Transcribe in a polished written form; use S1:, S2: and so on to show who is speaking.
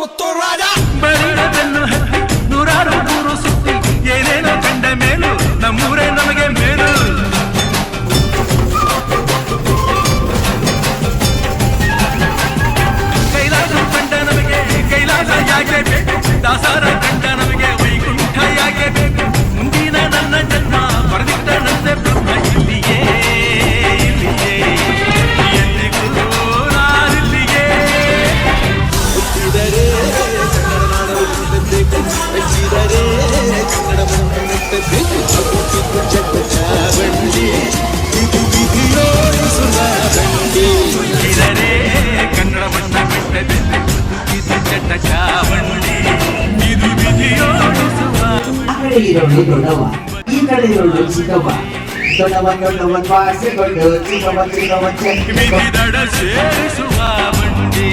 S1: ಮುತ್ತು ರಾಜ
S2: ಬೆನ್ನು ಹತ್ತಿ ನೂರಾರು ಊರು ಸುತ್ತಿ ಏನೇನೋ ಕಂಡ ಮೇಲು ನಮ್ಮೂರೇ ನಮಗೆ ಮೇಲು. ಕೈಲಾಸ ಕಂಡ ನಮಗೆ ಕೈಲಾಸ ಯಾಕೆ ಬೇಕು, ದಾಸರ ಕಂಡ ನಮಗೆ ವೈಕುಂಠ ಯಾಕೆ ಬೇಕು. ಮುಂದಿನ ನನ್ನ ಜನ್ಮ ಬರೆದಿಟ್ಟ ನಂತೆ ಬ್ರಹ್ಮ ಇಲ್ಲಿಯೇ ಇಲ್ಲಿಯೇ ಎಂದಿಗೂ ನಾನಿಲ್ಲಿಯೇ.
S1: ಹುಟ್ಟಿದರೆ ಕನ್ನಡ ನಾಡು ಹುಟ್ಟಬೇಕು, ಮೆಚ್ಚಿದರೆ ಕನ್ನಡವನ್ನು ಮೆಟ್ಟಬೇಕು. ಹುಟ್ಟಿದ್ದು ಚಟ್ಟ ಚಾವಂಡಿ ಇದು ವಿಧಿಯೋಡಿಸುವ ಬಂಡಿ.
S2: ಹುಟ್ಟಿದರೆ ಕನ್ನಡವನ್ನು ಮೆಟ್ಟಬೇಕು, ಇದು ಚಟ್ಟ ಚಾವಂಡಿ ಇದು ವಿಧಿಯೋಡಿಸುವ.
S3: ಆ ಕಡೆ ಇರೋಳು ದೊಡ್ಡವ, ಈ ಕಡೆ ಇರೋಳು ಚಿಕ್ಕವ್ವ. ದೊಡ್ಡವನ್ ವಾಸೆಗೊಂಡು ಚಿಕ್ಕವ
S2: ವಿಧಿದಡ ಸೇರಿಸುವ ಬಂಡಿ.